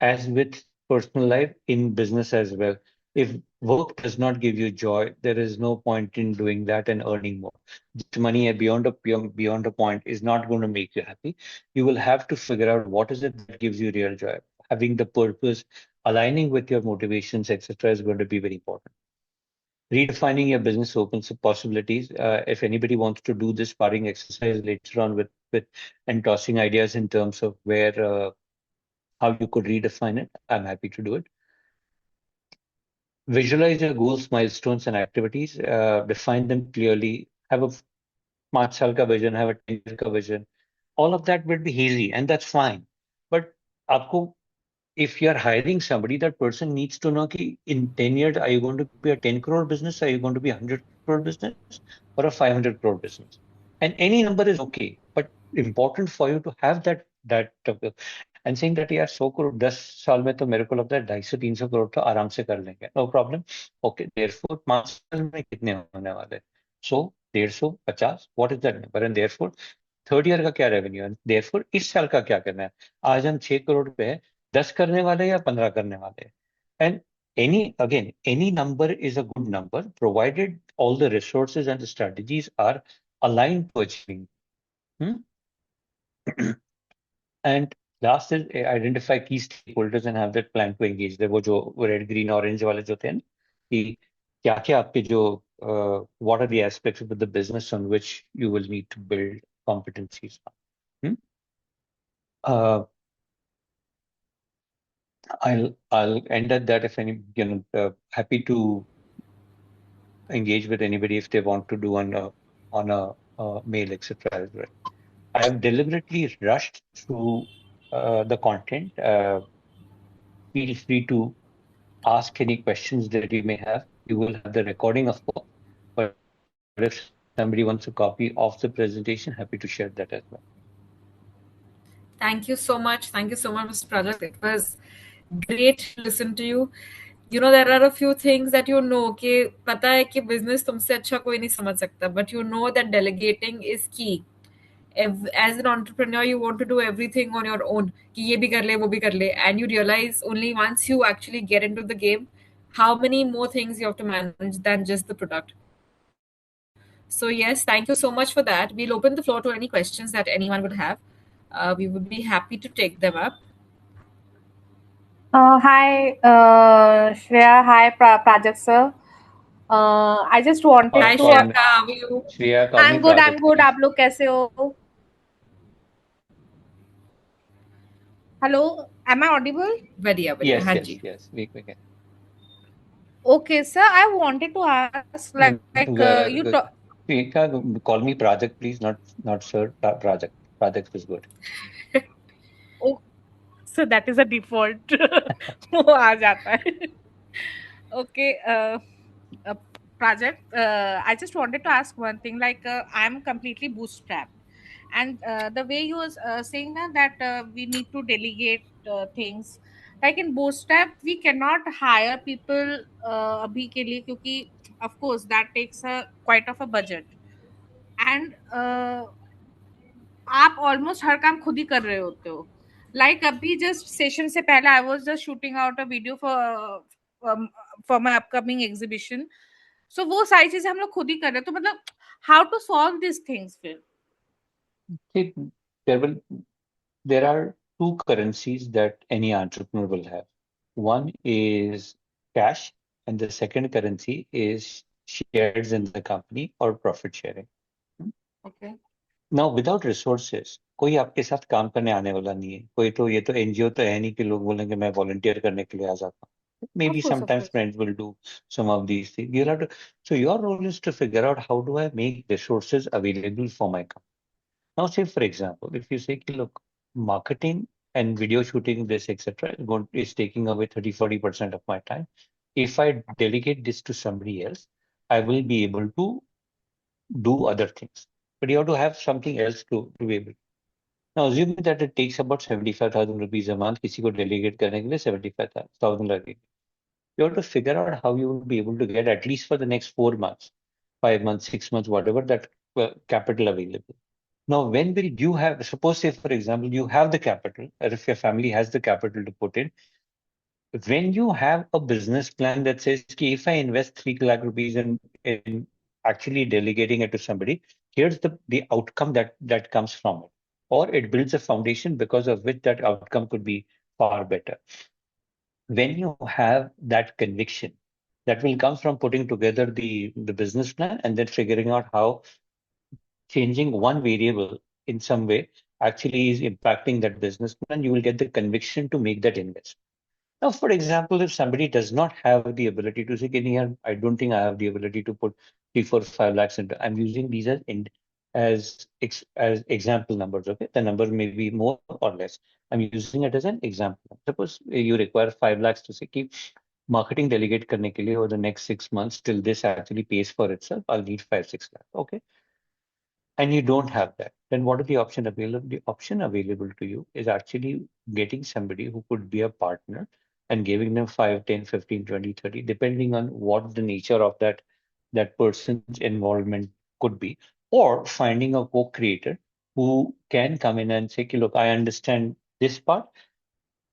As with personal life, in business as well. If work does not give you joy, there is no point in doing that and earning more. Just money beyond a point is not going to make you happy. You will have to figure out what is it that gives you real joy. Having the purpose, aligning with your motivations, etc., is going to be very important. Redefining your business opens up possibilities. If anybody wants to do this sparring exercise later on with and tossing ideas in terms of where how you could redefine it, I'm happy to do it. Visualize your goals, milestones, and activities. Define them clearly. Have a 5 साल का vision, have a 10 year का vision. All of that will be easy, and that's fine. But आपको, if you're hiring somebody, that person needs to know कि in 10 years, are you going to be a 10 crore business? Are you going to be a 100 crore business or a 500 crore business? And any number is okay, but important for you to have that and saying that यार 100 करोड़ 10 साल में तो मेरे को लगता है 250-300 करोड़ तो आराम से कर लेंगे, नो प्रॉब्लम. ओके, देयरफॉर 5 साल में कितने होने वाले? 100, 150, 50, what is that number? And therefore third year का क्या रेवेन्यू है? देयरफॉर इस साल का क्या करना है? आज हम 6 करोड़ पे है, 10 करने वाले या 15 करने वाले? And any number is a good number provided all the resources and the strategies are aligned to achieving. And last is identify key stakeholders and have that plan to engage them. वो जो red green orange वाले जो थे ना कि क्या क्या आपके जो what are the aspects of the business on which you will need to build competencies on. Hmm? Uh, I'll end at that. If any, happy to engage with anybody if they want to do on a mail, etc. as well. I have deliberately rushed through the content. Feel free to ask any questions that you may have. You will have the recording, of course, but if somebody wants a copy of the presentation, happy to share that as well. Thank you so much. Thank you so much, Mr. Prajakt. It was great to listen to you. There are a few things that कि पता है कि business तुमसे अच्छा कोई नहीं समझ सकता, but that delegating is key. As an entrepreneur, you want to do everything on your own. कि ये भी कर ले, वो भी कर ले, and you realize only once you actually get into the game, how many more things you have to manage than just the product. So yes, thank you so much for that. We'll open the floor to any questions that anyone would have. We would be happy to take them up. Hi, Shreya. Hi, Prajakt sir. I just wanted Hi, to. Shreya. How are you? Shreya, call me I'm good. I'm Prajakt, good. please. आप लोग कैसे हो? Hello, am I audible? बढ़िया बढ़िया Yes, हाँ yes, ji. yes. We can. Okay, sir. I wanted to ask, you talk. Shreya, call me Prajakt, please, not sir. Prajakt. Prajakt is good. Oh, so that is a default. वो आ जाता है. Okay. Project. I just wanted to ask one thing. I'm completely bootstrapped, and the way you was saying now that we need to delegate things. Like in bootstrap, we cannot hire people अभी के लिए क्योंकि of course that takes a quite of a budget, and आप almost हर काम खुद ही कर रहे होते हो. अभी जस्ट सेशन से पहले I was just shooting out a video for my upcoming exhibition. So वो सारी चीजें हम लोग खुद ही कर रहे हैं. तो मतलब how to solve this things फिर? See, there are two currencies that any entrepreneur will have. One is cash, and the second currency is shares in the company or profit sharing. Okay. Now, without resources, कोई आपके साथ काम करने आने वाला नहीं है. कोई तो ये तो एनजीओ तो है नहीं कि लोग बोलेंगे मैं वॉलंटियर करने के लिए आ जाता हूँ. Maybe Of course, of sometimes course. friends will do some of these things. You have to, so your role is to figure out how do I make resources available for my company. Now, say for example, if you say, look, marketing and video shooting, this, etc., is taking away 30-40% of my time. If I delegate this to somebody else, I will be able to do other things. But you have to have something else to be able. Now, assuming that it takes about 75,000 rupees a month, किसी को delegate करने के लिए 75,000 लगेगी. You have to figure out how you will be able to get at least for the next 4 months, 5 months, 6 months, whatever that capital available. Now, when will you have, suppose say for example, you have the capital, or if your family has the capital to put in, when you have a business plan that says, if I invest 3 lakh rupees in actually delegating it to somebody, here's the outcome that comes from it. Or it builds a foundation because of which that outcome could be far better. When you have that conviction, that will come from putting together the business plan and then figuring out how changing one variable in some way actually is impacting that business plan, you will get the conviction to make that investment. Now, for example, if somebody does not have the ability to say, I don't think I have the ability to put 3, 4, 5 lakhs into. I'm using these as example numbers. Okay, the number may be more or less. I'm using it as an example. Suppose you require 5 lakhs to say, keep marketing delegate करने के लिए over the next 6 months till this actually pays for itself. I'll need 5, 6 lakhs. Okay. And you don't have that, then what is the option available? The option available to you is actually getting somebody who could be a partner and giving them 5, 10, 15, 20, 30, depending on what the nature of that person's involvement could be, or finding a co-creator who can come in and say, look, I understand this part,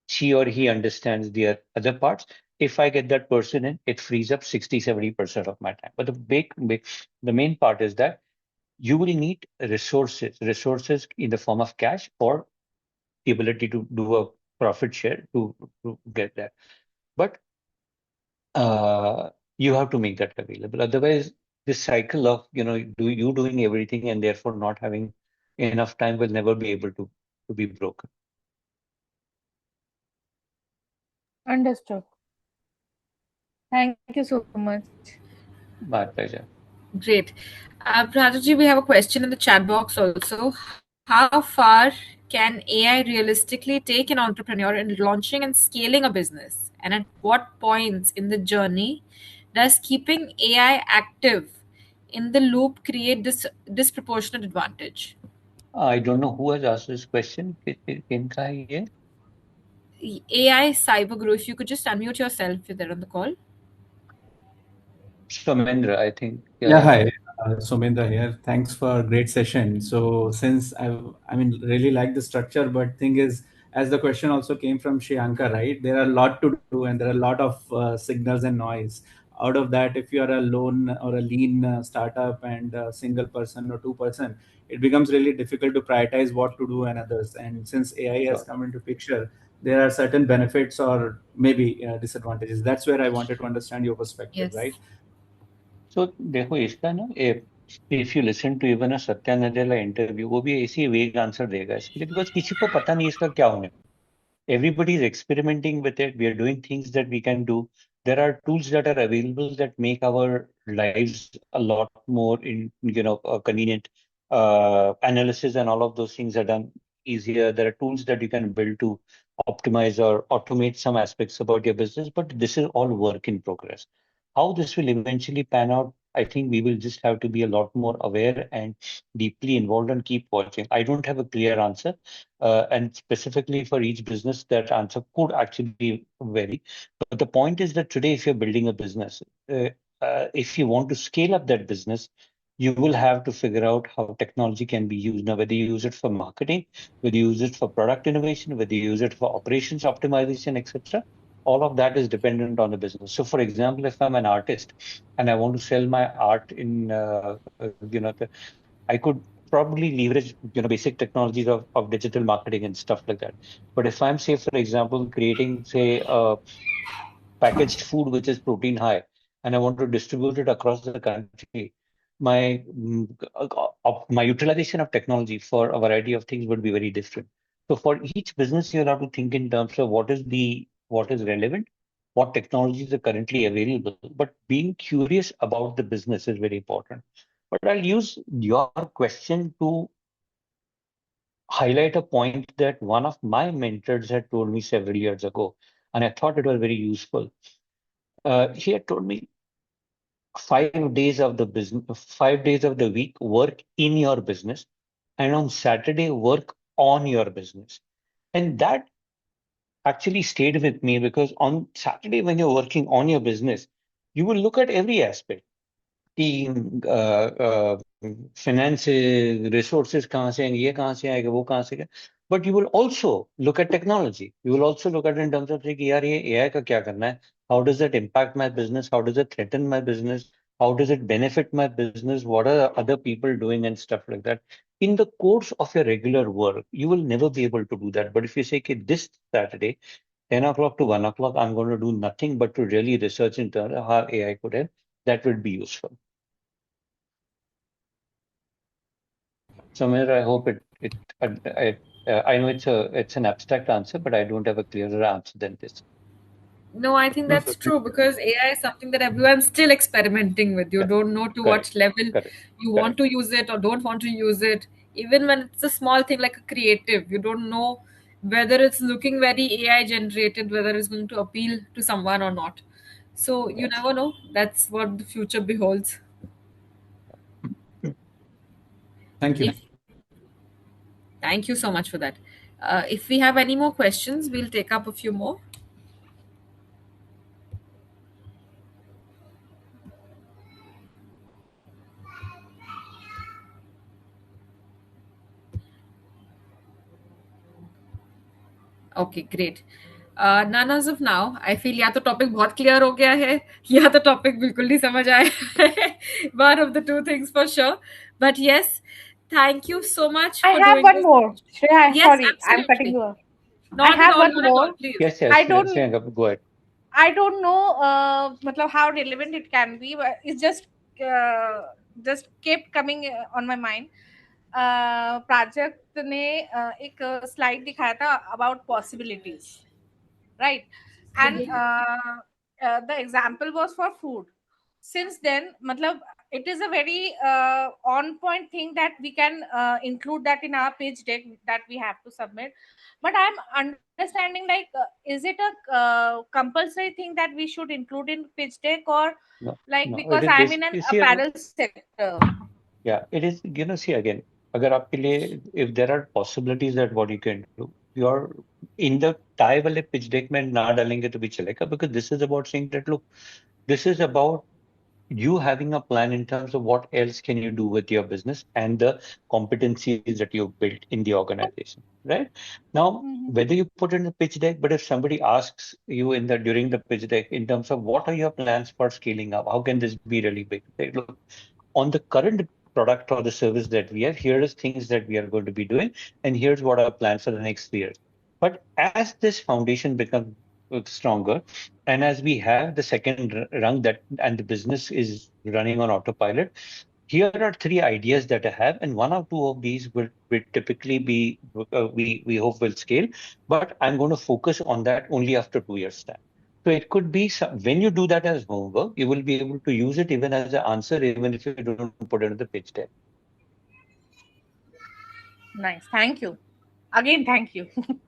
she or he understands the other parts. If I get that person in, it frees up 60, 70% of my time. But the main part is that you will need resources in the form of cash or the ability to do a profit share to get that. But you have to make that available. Otherwise, this cycle of doing everything and therefore not having enough time will never be able to be broken. Understood. Thank you so much. My pleasure. Great. Prajakt, we have a question in the chat box also. How far can AI realistically take an entrepreneur in launching and scaling a business? And at what points in the journey does keeping AI active in the loop create this disproportionate advantage? I don't know who has asked this question. Can I hear? AI Cyberguru, if you could just unmute yourself if you're there on the call. Somendra, I think. Yeah, hi. Somendra here. Thanks for a great session. So since really like the structure, but thing is, as the question also came from Shriyanka, right? There are a lot to do and there are a lot of signals and noise. Out of that, if you are a lone or a lean startup and a single person or two-person, it becomes really difficult to prioritize what to do and others. And since AI has Sure. come into picture, there are certain benefits or maybe disadvantages. That's where I wanted to understand your perspective, Yes. right? So देखो इसका ना if you listen to even a Satya Nadella interview, वो भी ऐसी वेग answer देगा इसके लिए, because किसी को पता नहीं इसका क्या होने. Everybody is experimenting with it. We are doing things that we can do. There are tools that are available that make our lives a lot more convenient. Analysis and all of those things are done easier. There are tools that you can build to optimize or automate some aspects about your business, but this is all work in progress. How this will eventually pan out, I think we will just have to be a lot more aware and deeply involved and keep watching. I don't have a clear answer. And specifically for each business, that answer could actually vary. But the point is that today, if you're building a business, if you want to scale up that business, you will have to figure out how technology can be used. Now, whether you use it for marketing, whether you use it for product innovation, whether you use it for operations optimization, etc., all of that is dependent on the business. So, for example, if I'm an artist and I want to sell my art in, I could probably leverage basic technologies of digital marketing and stuff like that. But if I'm, say, for example, creating, say, packaged food which is protein high and I want to distribute it across the country, my my utilization of technology for a variety of things would be very different. So for each business, you'll have to think in terms of what is relevant, what technologies are currently available. But being curious about the business is very important. But I'll use your question to highlight a point that one of my mentors had told me several years ago, and I thought it was very useful. He had told me 5 days of the business, 5 days of the week, work in your business, and on Saturday, work on your business. And that actually stayed with me because on Saturday, when you're working on your business, you will look at every aspect. Team, finances, resources कहाँ से आएंगे, ये कहाँ से आएगा, वो कहाँ से आएगा. But you will also look at technology. You will also look at it in terms of कि यार ये AI का क्या करना है? How does that impact my business? How does it threaten my business? How does it benefit my business? What are other people doing and stuff like that? In the course of your regular work, you will never be able to do that. But if you say कि this Saturday, 10 o'clock to 1 o'clock, I'm going to do nothing but to really research in terms of how AI could help, that would be useful. Samir, I hope I know it's an abstract answer, but I don't have a clearer answer than this. No, I think No, that's sir. true because AI is something that everyone's still experimenting with. You don't know to what level you want to use it or don't want to use it. Even when it's a small thing like a creative, you don't know whether it's looking very AI generated, whether it's going to appeal to someone or not. So you never know. That's what the future beholds. Thank you. Thank you so much for that. If we have any more questions, we'll take up a few more. Okay, great. None as of now. I feel या तो topic बहुत clear हो गया है या तो topic बिल्कुल नहीं समझ आया. One of the two things for sure. But yes, thank you so much I for have doing one this. more. Shreya, Yes, sorry, I'm cutting absolutely. you off. I Not at have all, one not at all. more. Please. Yes, I yes, don't Priyanka, go ahead. I don't know matlab how relevant it can be, but it's just kept coming on my mind. Prajakt ने एक slide दिखाया था about possibilities, right? And the example was for food. Since then, matlab, it is a very on point thing that we can include that in our page deck that we have to submit. But I'm understanding, like, is it a compulsory thing that we should include in pitch deck, or No, like, no, it because is I'm in basic. an You see, apparel sector? yeah, it is, see again, अगर आपके लिए, if there are possibilities that what you can do, you're in the tie वाले pitch deck में ना डालेंगे तो भी चलेगा, because this is about saying that, look, this is about you having a plan in terms of what else can you do with your business and the competencies that you've built in the organization, right? Now, whether you put in the pitch deck, but if somebody asks you in the during the pitch deck in terms of what are your plans for scaling up, how can this be really big? Say, look, on the current product or the service that we have, here is things that we are going to be doing, and here's what our plans for the next 3 years. But as this foundation becomes stronger, and as we have the second rung that and the business is running on autopilot, here are three ideas that I have, and one or two of these will typically be we hope will scale, but I'm going to focus on that only after 2 years time. So it could be when you do that as homework, you will be able to use it even as an answer, even if you don't put it in the pitch deck. Nice, thank you again. Thank you.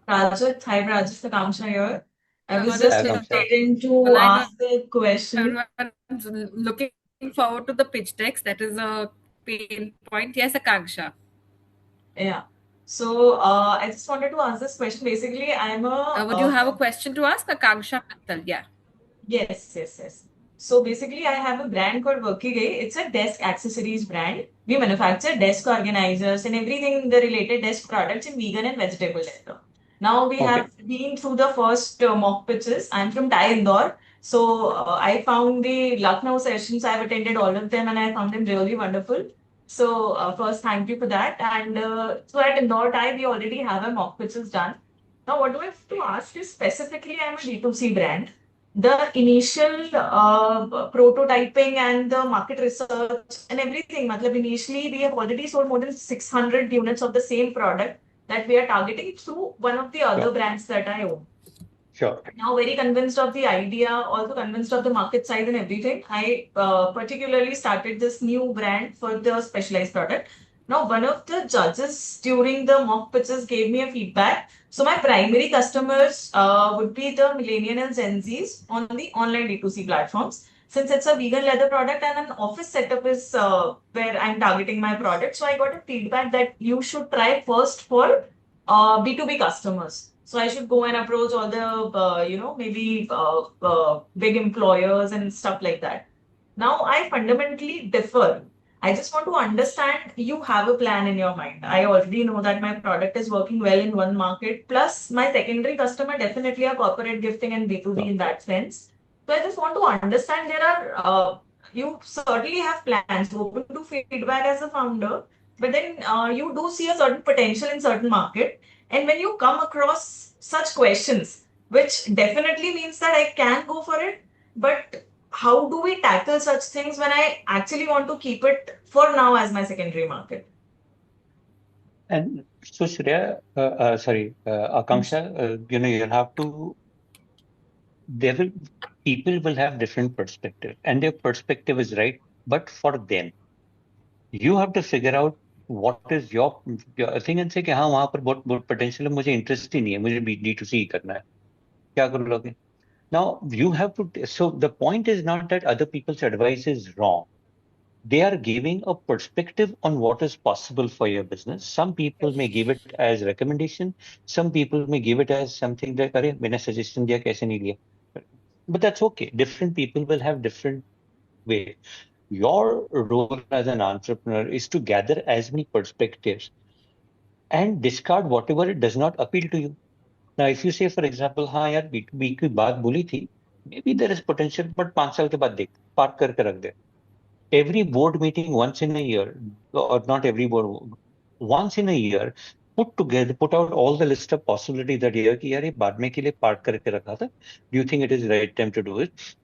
Prajakt, hi Prajakt, Akanksha here. I was What just is Akanksha. waiting to Well, I know ask the question. everyone's looking forward to the pitch decks. That is a pain point. Yes, Akanksha. Yeah. So I just wanted to ask this question. Basically, I'm a Would you have a question to ask Akanksha Mittal? Yeah. yes. So basically, I have a brand called Workigay. It's a desk accessories brand. We manufacture desk organizers and everything the related desk products in vegan and vegetable leather. Now we Okay. have been through the first mock pitches. I'm from Thai Indore. So I found the Lucknow sessions. I've attended all of them and I found them really wonderful. So first, thank you for that. And so at Indore Thai, we already have a mock pitches done. Now, what do I have to ask is specifically, I'm a D2C brand. The initial prototyping and the market research and everything, matlab initially we have already sold more than 600 units of the same product that we are targeting through one of the other Sure. brands that I own. Sure. Now, very convinced of the idea, also convinced of the market size and everything. I particularly started this new brand for the specialized product. Now, one of the judges during the mock pitches gave me a feedback. So, my primary customers would be the millennial and Gen Zs on the online D2C platforms. Since it's a vegan leather product and an office setup is where I'm targeting my product. So, I got a feedback that you should try first for B2B customers. So I should go and approach all the, maybe big employers and stuff like that. Now I fundamentally differ. I just want to understand you have a plan in your mind. I already know that my product is working well in one market. Plus, my secondary customer definitely are corporate gifting and B2B in that sense. So I just want to understand there are, you certainly have plans, open to feedback as a founder, but then you do see a certain potential in certain market. And when you come across such questions, which definitely means that I can go for it, but how do we tackle such things when I actually want to keep it for now as my secondary market? And so, Shreya, Akanksha, you'll have to, people will have different perspective, and their perspective is right, but for them, you have to figure out what is your thing and say कि हाँ वहां पर बहुत potential है, मुझे interest ही नहीं है, मुझे D2C ही करना है, क्या करोगे? Now you have to, so the point is not that other people's advice is wrong. They are giving a perspective on what is possible for your business. Some people may give it as recommendation. Some people may give it as something like, अरे मैंने suggestion दिया कैसे नहीं लिया? But that's okay. Different people will have different way. Your role as an entrepreneur is to gather as many perspectives and discard whatever it does not appeal to you. Now, if you say, for example, हाँ यार B2B की बात बोली थी, maybe there is potential, but 5 साल के बाद देख, पार्क करके रख दे. Every board meeting once in a year, or not every board, once in a year, put together, put out all the list of possibilities that year कि यार ये बाद में के लिए पार्क करके रखा था. Do you think it is the right time to do it?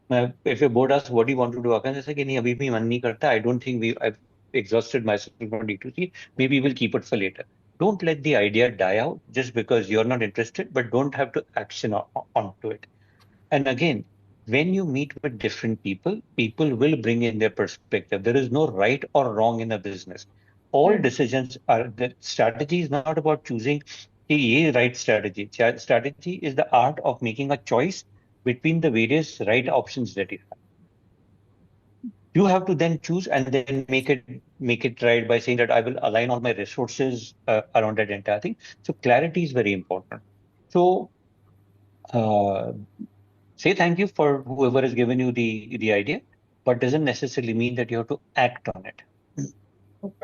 If your board asks, what do you want to do? आकर जैसे कि नहीं अभी भी मन नहीं करता. I don't think I've exhausted myself on D2C. Maybe we'll keep it for later. Don't let the idea die out just because you're not interested, but don't have to action onto it. And again, when you meet with different people, people will bring in their perspective. There is no right or wrong in a business. All decisions are, the strategy is not about choosing a right strategy. Strategy is the art of making a choice between the various right options that you have. You have to then choose and then make it right by saying that I will align all my resources around that entire thing. So clarity is very important. So uh, say thank you for whoever has given you the idea, but doesn't necessarily mean that you have to act on it.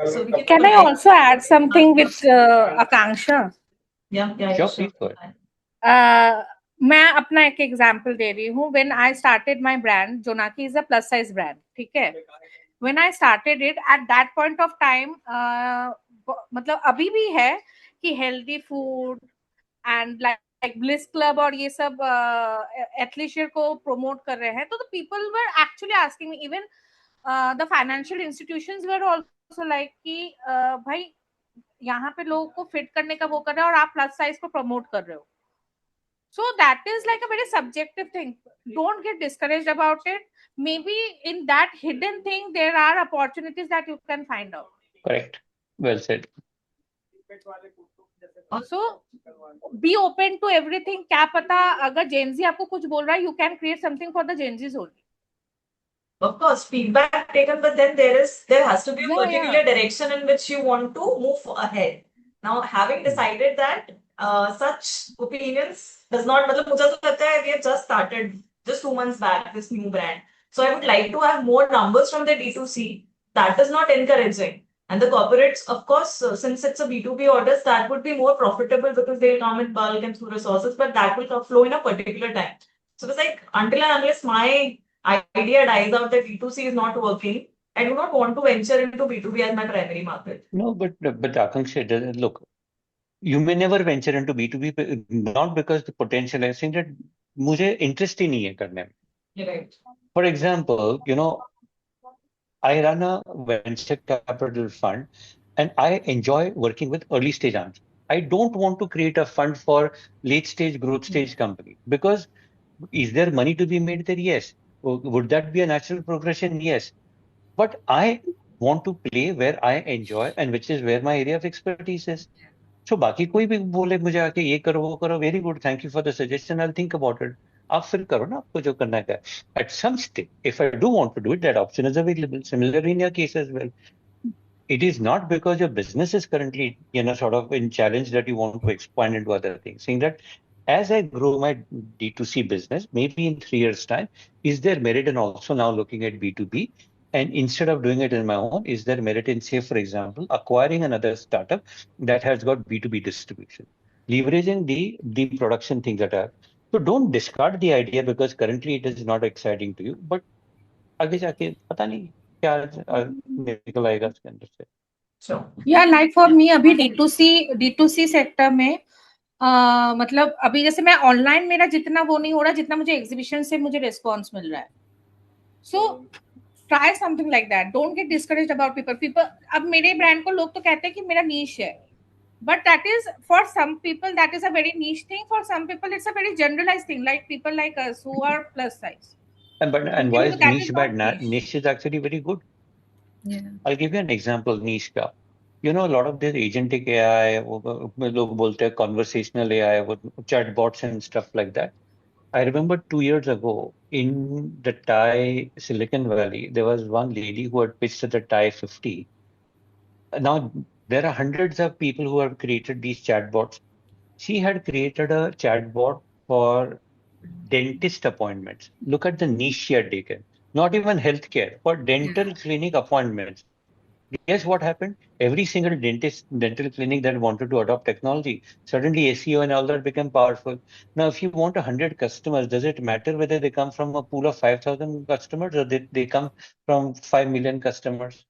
So we Can I also add something with Akanksha? Yeah, Sure, sure. please go ahead. मैं अपना एक example दे रही हूँ. When I started my brand, Jonaki is a plus size brand. ठीक है. When I started it at that point of time, मतलब अभी भी है कि healthy food and like Bliss Club और ये सब athleisure को promote कर रहे हैं. तो the people were actually asking me, even the financial institutions were also like कि भाई यहाँ पे लोगों को फिट करने का वो कर रहे हैं और आप प्लस साइज को प्रमोट कर रहे हो. So that is like a very subjective thing. Don't get discouraged about it. Maybe in that hidden thing there are opportunities that you can find out. Correct. Well said. So be open to everything. क्या पता अगर Gen Z आपको कुछ बोल रहा है, you can create something for the Gen Zs only. Of course, feedback taken, but then there has to be a particular Yeah. direction in which you want to move ahead. Now, having decided that such opinions does not, मतलब मुझे तो लगता है we have just started just 2 months back this new brand. So I would like to have more numbers from the D2C. That is not encouraging. And the corporates, of course, since it's a B2B orders, that would be more profitable because they'll come in bulk and through resources, but that will flow in a particular time. So it's like until and unless my idea dies out that B2C is not working, I do not want to venture into B2B as my primary market. No, but Akanksha, look, you may never venture into B2B, not because the potential. I think that मुझे interest ही नहीं है करने में. Right. For example, I run a venture capital fund and I enjoy working with early stage entrepreneurs. I don't want to create a fund for late stage growth stage company because is there money to be made there? Yes. Would that be a natural progression? Yes. But I want to play where I enjoy and which is where my area of expertise is. So बाकी कोई भी बोले मुझे आके ये करो वो करो, very good, thank you for the suggestion, I'll think about it. आप फिर करो ना आपको जो करना है. At some stage, if I do want to do it, that option is available. Similarly in your case as well. It is not because your business is currently, sort of in challenge that you want to expand into other things. Saying that as I grow my D2C business, maybe in 3 years' time, is there merit in also now looking at B2B? And instead of doing it in my own, is there merit in, say, for example, acquiring another startup that has got B2B distribution, leveraging the production things that are. So don't discard the idea because currently it is not exciting to you, but आगे जाके पता नहीं क्या निकल आएगा इसके अंदर से. Yeah, like for me अभी D2C सेक्टर में मतलब अभी जैसे मैं ऑनलाइन मेरा जितना वो नहीं हो रहा जितना मुझे एग्जीबिशन से मुझे रिस्पॉन्स मिल रहा है. So try something like that. Don't get discouraged about people. अब मेरे ब्रांड को लोग तो कहते हैं कि मेरा नीश है, but that is for some people that is a very niche thing. For some people it's a very generalized thing, like people like us who are plus size. And why is niche bad? Niche is actually very good. Yeah. I'll give you an example. Niche का, a lot of this agentic AI, लोग बोलते हैं conversational AI, chatbots and stuff like that. I remember 2 years ago in the Thai Silicon Valley, there was one lady who had pitched at the Thai 50. Now there are hundreds of people who have created these chatbots. She had created a chatbot for dentist appointments. Look at the niche she had taken. Not even healthcare, for dental clinic appointments. Guess what happened? Every single dental clinic that wanted to adopt technology, suddenly SEO and all that became powerful. Now, if you want 100 customers, does it matter whether they come from a pool of 5,000 customers or they come from 5 million customers?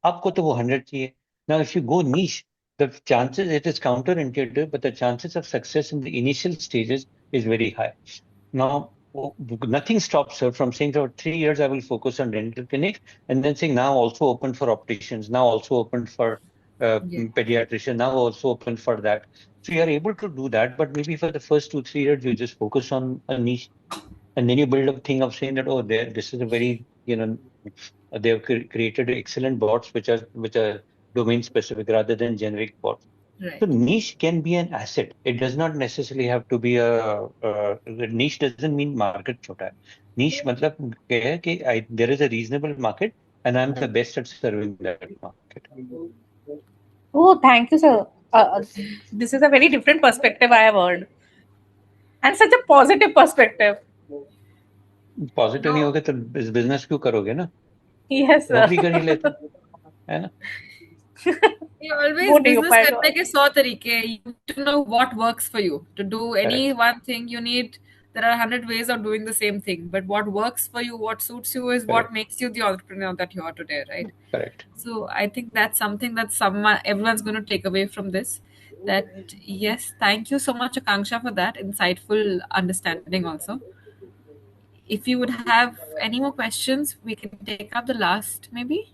आपको तो वो 100 चाहिए. Now, if you go niche, the chances, it is counterintuitive, but the chances of success in the initial stages is very high. Now, nothing stops her from saying for 3 years, I will focus on dental clinics, and then saying now also open for opticians, now also open for pediatrician, now also open for that. So you are able to do that, but maybe for the first 2, 3 years, you just focus on a niche, and then you build a thing of saying that, oh, this is a very, they have created excellent bots which are domain specific rather than generic bots. Right. So niche can be an asset. It does not necessarily have to be niche doesn't mean market chota hai. Niche मतलब क्या है कि there is a reasonable market and I'm the best at serving that market. Oh, thank you, sir. This is a very different perspective I have heard, and such a positive perspective. Positive नहीं होगे तो business क्यों करोगे ना? Yes, sir. नौकरी कर ही लेते है ना? Always वो नहीं हो business पाएगा. करने के 100 तरीके. You need to know what works for you. To do any one thing, you need. There are 100 ways of doing the same thing, but what works for you, what suits you, is what Correct. makes you the entrepreneur that you are today, right? Correct. So I think that's something that everyone's going to take away from this. That yes, thank you so much, Akanksha, for that insightful understanding. Also, if you would have any more questions, we can take up the last maybe.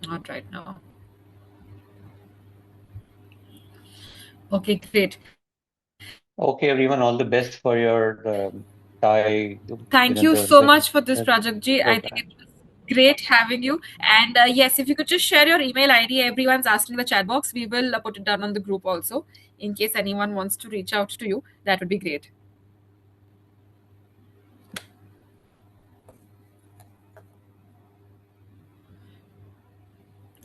Not right now. Okay, great. Okay, everyone, all the best for your Thai. Thank you so much for this, Prajakt Ji. I think it was great having you. And yes, if you could just share your email ID, everyone's asking in the chat box. We will put it down on the group also, in case anyone wants to reach out to you. That would be great.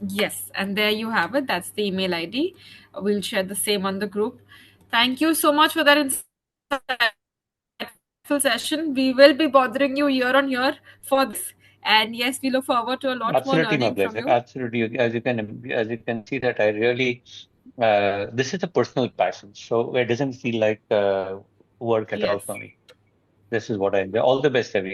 Yes, and there you have it. That's the email ID. We'll share the same on the group. Thank you so much for that insightful session. We will be bothering you year on year for this. And yes, we look forward to a lot more Absolutely, my learning from pleasure. you. Absolutely. As you can see that I really this is a personal passion, so it doesn't feel like work at all Yes. for me. This is what I enjoy. All the best, everyone.